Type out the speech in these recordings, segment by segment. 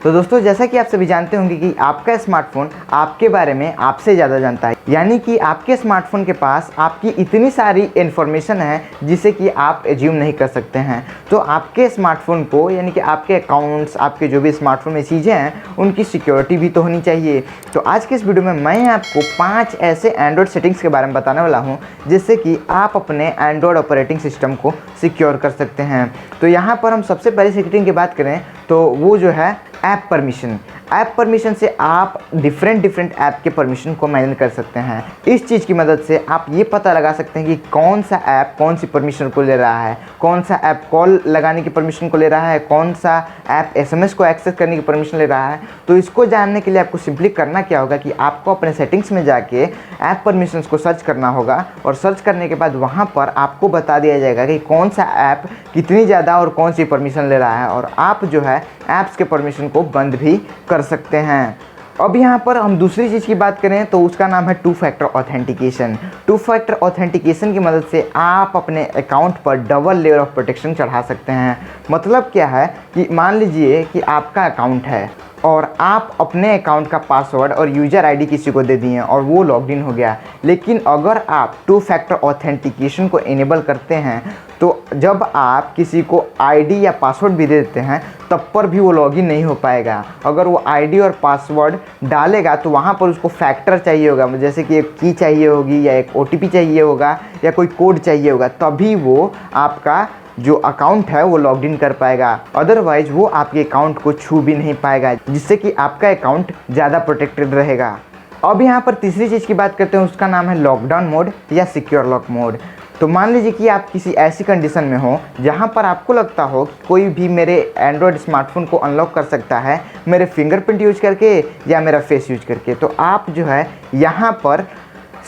तो दोस्तों, जैसा कि आप सभी जानते होंगे कि आपका स्मार्टफोन आपके बारे में आपसे ज़्यादा जानता है, यानी कि आपके स्मार्टफोन के पास आपकी इतनी सारी इन्फॉर्मेशन है जिसे कि आप एज्यूम नहीं कर सकते हैं। तो आपके स्मार्टफोन को, यानी कि आपके अकाउंट्स, आपके जो भी स्मार्टफोन में चीज़ें हैं, उनकी सिक्योरिटी भी तो होनी चाहिए। तो आज के इस वीडियो में मैं आपको 5 ऐसे एंड्रॉयड सेटिंग्स के बारे में बताने वाला हूँ जिससे कि आप अपने एंड्रॉयड ऑपरेटिंग सिस्टम को सिक्योर कर सकते हैं। तो यहाँ पर हम सबसे पहली सेटिंग की बात करें तो वो जो है ऐप परमिशन। ऐप परमिशन से आप डिफरेंट ऐप के परमिशन को मैनेज कर सकते हैं। इस चीज़ की मदद से आप ये पता लगा सकते हैं कि कौन सा ऐप कौन सी परमिशन को ले रहा है, कौन सा ऐप कॉल लगाने की परमिशन को ले रहा है, कौन सा ऐप SMS को एक्सेस करने की परमिशन ले रहा है। तो इसको जानने के लिए आपको सिंपली करना क्या होगा कि आपको अपने सेटिंग्स में जाके ऐप परमिशंस को सर्च करना होगा, और सर्च करने के बाद वहाँ पर आपको बता दिया जाएगा कि कौन सा ऐप कितनी ज़्यादा और कौन सी परमिशन ले रहा है, और आप जो है ऐप्स के परमिशन को बंद भी कर सकते हैं। अब यहाँ पर हम दूसरी चीज़ की बात करें तो उसका नाम है 2 फैक्टर ऑथेंटिकेशन। 2 फैक्टर ऑथेंटिकेशन की मदद से आप अपने अकाउंट पर डबल लेयर ऑफ प्रोटेक्शन चढ़ा सकते हैं। मतलब क्या है कि मान लीजिए कि आपका अकाउंट है और आप अपने अकाउंट का पासवर्ड और यूज़र आईडी किसी को दे दिए और वो लॉगिन हो गया, लेकिन अगर आप 2 फैक्टर ऑथेंटिकेशन को इनेबल करते हैं तो जब आप किसी को आईडी या पासवर्ड भी दे देते हैं तब पर भी वो लॉगिन नहीं हो पाएगा। अगर वो आईडी और पासवर्ड डालेगा तो वहाँ पर उसको फैक्टर चाहिए होगा, जैसे कि एक की चाहिए होगी या एक OTP चाहिए होगा या कोई कोड चाहिए होगा, तभी वो आपका जो अकाउंट है वो लॉग इन कर पाएगा। अदरवाइज वो आपके अकाउंट को छू भी नहीं पाएगा, जिससे कि आपका अकाउंट ज़्यादा प्रोटेक्टेड रहेगा। अब यहाँ पर तीसरी चीज़ की बात करते हैं, उसका नाम है लॉकडाउन मोड या सिक्योर लॉक मोड। तो मान लीजिए कि आप किसी ऐसी कंडीशन में हो जहाँ पर आपको लगता हो कि कोई भी मेरे एंड्रॉयड स्मार्टफोन को अनलॉक कर सकता है मेरे फिंगरप्रिंट यूज करके या मेरा फेस यूज करके, तो आप जो है यहाँ पर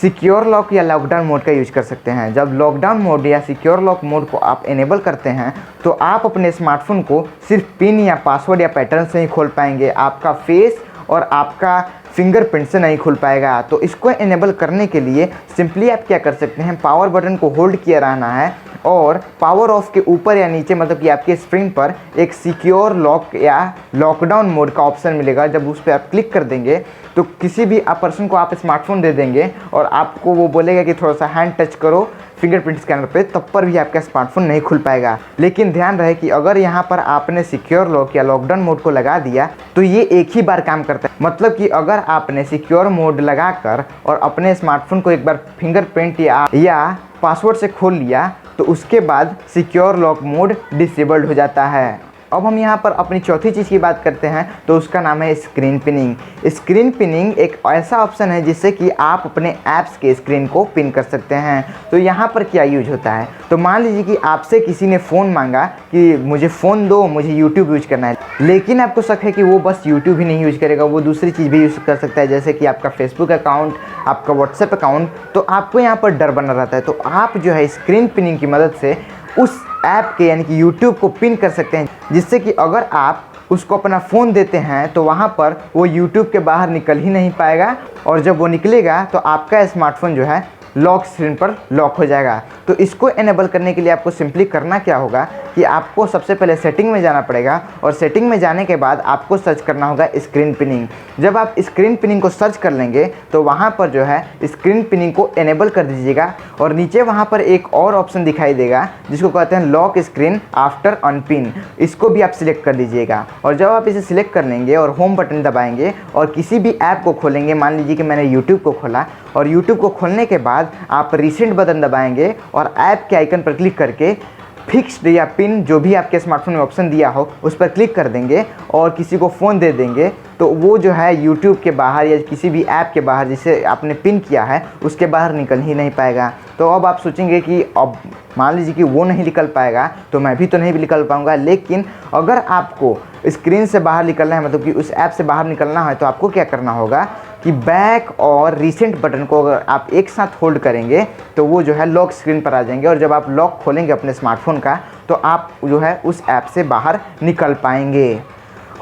सिक्योर लॉक या लॉकडाउन मोड का यूज कर सकते हैं। जब लॉकडाउन मोड या सिक्योर लॉक मोड को आप इनेबल करते हैं तो आप अपने स्मार्टफोन को सिर्फ पिन या पासवर्ड या पैटर्न से ही खोल पाएंगे, आपका फेस और आपका फिंगरप्रिंट से नहीं खुल पाएगा। तो इसको इनेबल करने के लिए सिंपली आप क्या कर सकते हैं, पावर बटन को होल्ड किया रहना है और पावर ऑफ के ऊपर या नीचे, मतलब कि आपके स्क्रीन पर एक सिक्योर लॉक या लॉकडाउन मोड का ऑप्शन मिलेगा। जब उस पर आप क्लिक कर देंगे तो किसी भी पर्सन को आप स्मार्टफोन दे देंगे और आपको वो बोलेगा कि थोड़ा सा हैंड टच करो फिंगरप्रिंट स्कैनर पे, तब पर भी आपका स्मार्टफोन नहीं खुल पाएगा। लेकिन ध्यान रहे कि अगर यहाँ पर आपने सिक्योर लॉक या लॉकडाउन मोड को लगा दिया तो ये एक ही बार काम करता है। मतलब कि अगर आपने सिक्योर मोड लगाकर और अपने स्मार्टफोन को एक बार फिंगरप्रिंट या पासवर्ड से खोल लिया तो उसके बाद सिक्योर लॉक मोड डिसेबल्ड हो जाता है। अब हम यहाँ पर अपनी चौथी चीज़ की बात करते हैं तो उसका नाम है स्क्रीन पिनिंग। स्क्रीन पिनिंग एक ऐसा ऑप्शन है जिससे कि आप अपने ऐप्स के स्क्रीन को पिन कर सकते हैं। तो यहाँ पर क्या यूज होता है, तो मान लीजिए कि आपसे किसी ने फ़ोन मांगा कि मुझे फ़ोन दो, मुझे यूट्यूब यूज करना है, लेकिन आपको शक है कि वो बस यूट्यूब ही नहीं यूज करेगा, वो दूसरी चीज़ भी यूज़ कर सकता है, जैसे कि आपका फेसबुक अकाउंट, आपका व्हाट्सएप अकाउंट। तो आपको यहाँ पर डर बना रहता है। तो आप जो है स्क्रीन पिनिंग की मदद से उस ऐप के यानी कि यूट्यूब को पिन कर सकते हैं, जिससे कि अगर आप उसको अपना फ़ोन देते हैं तो वहाँ पर वो यूट्यूब के बाहर निकल ही नहीं पाएगा, और जब वो निकलेगा तो आपका स्मार्टफोन जो है लॉक स्क्रीन पर लॉक हो जाएगा। तो इसको इनेबल करने के लिए आपको सिंपली करना क्या होगा कि आपको सबसे पहले सेटिंग में जाना पड़ेगा, और सेटिंग में जाने के बाद आपको सर्च करना होगा स्क्रीन पिनिंग। जब आप स्क्रीन पिनिंग को सर्च कर लेंगे तो वहाँ पर जो है स्क्रीन पिनिंग को इनेबल कर दीजिएगा, और नीचे वहाँ पर एक और ऑप्शन दिखाई देगा जिसको कहते हैं लॉक स्क्रीन आफ्टर अनपिन। इसको भी आप सिलेक्ट कर लीजिएगा, और जब आप इसे सिलेक्ट कर लेंगे और होम बटन दबाएंगे और किसी भी ऐप को खोलेंगे, मान लीजिए कि मैंने यूट्यूब को खोला, और यूट्यूब को खोलने के बाद आप रिसेंट बटन दबाएंगे और ऐप के आइकन पर क्लिक करके फिक्स्ड या पिन जो भी आपके स्मार्टफोन में ऑप्शन दिया हो उस पर क्लिक कर देंगे और किसी को फ़ोन दे देंगे, तो वो जो है यूट्यूब के बाहर या किसी भी ऐप के बाहर जिसे आपने पिन किया है उसके बाहर निकल ही नहीं पाएगा। तो अब आप सोचेंगे कि अब मान लीजिए कि वो नहीं निकल पाएगा तो मैं भी तो नहीं निकल पाऊँगा। लेकिन अगर आपको स्क्रीन से बाहर निकलना है, मतलब कि उस ऐप से बाहर निकलना है, तो आपको क्या करना होगा कि बैक और रीसेंट बटन को अगर आप एक साथ होल्ड करेंगे तो वो जो है लॉक स्क्रीन पर आ जाएंगे, और जब आप लॉक खोलेंगे अपने स्मार्टफोन का तो आप जो है उस ऐप से बाहर निकल पाएंगे।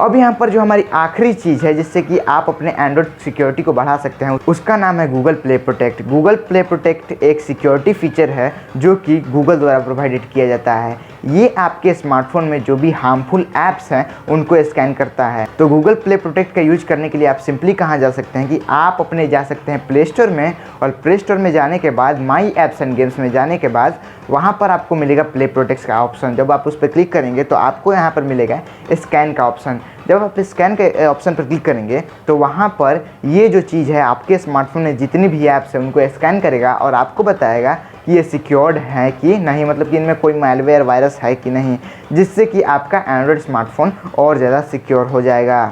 अब यहाँ पर जो हमारी आखिरी चीज़ है जिससे कि आप अपने एंड्रॉयड सिक्योरिटी को बढ़ा सकते हैं, उसका नाम है Google play protect. Google play protect एक सिक्योरिटी फीचर है जो कि गूगल द्वारा प्रोवाइडेड किया जाता है। ये आपके स्मार्टफोन में जो भी हार्मफुल ऐप्स हैं उनको स्कैन करता है। तो गूगल प्ले प्रोटेक्ट का यूज करने के लिए आप सिंपली कहाँ जा सकते हैं कि आप अपने जा सकते हैं प्ले स्टोर में, और प्ले स्टोर में जाने के बाद माई ऐप्स एंड गेम्स में जाने के बाद वहाँ पर आपको मिलेगा प्ले प्रोटेक्ट का ऑप्शन। जब आप उस पर क्लिक करेंगे तो आपको यहाँ पर मिलेगा स्कैन का ऑप्शन। जब आप स्कैन के ऑप्शन पर क्लिक करेंगे तो वहाँ पर ये जो चीज़ है आपके स्मार्टफोन में जितनी भी ऐप्स हैं उनको स्कैन करेगा और आपको बताएगा कि ये सिक्योर्ड है कि नहीं, मतलब कि इनमें कोई मैलवेयर वायरस है कि नहीं, जिससे कि आपका एंड्रॉयड स्मार्टफोन और ज़्यादा सिक्योर हो जाएगा।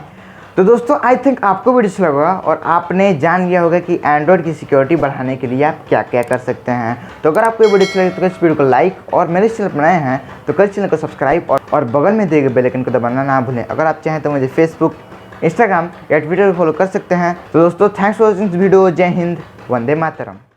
तो दोस्तों आई थिंक आपको वीडियो अच्छा लगा और आपने जान लिया होगा कि एंड्रॉयड की सिक्योरिटी बढ़ाने के लिए आप क्या क्या कर सकते हैं। तो अगर आपको ये वीडियो अच्छा लगे तो इस वीडियो को लाइक, और मेरे चैनल पर नए हैं तो कर चैनल को सब्सक्राइब और बगल में दिए गए बेल आइकन को दबाना ना भूलें। अगर आप चाहें तो मुझे फेसबुक, इंस्टाग्राम या ट्विटर पर फॉलो कर सकते हैं। तो दोस्तों thanks for watching this video. जय हिंद, वंदे मातरम।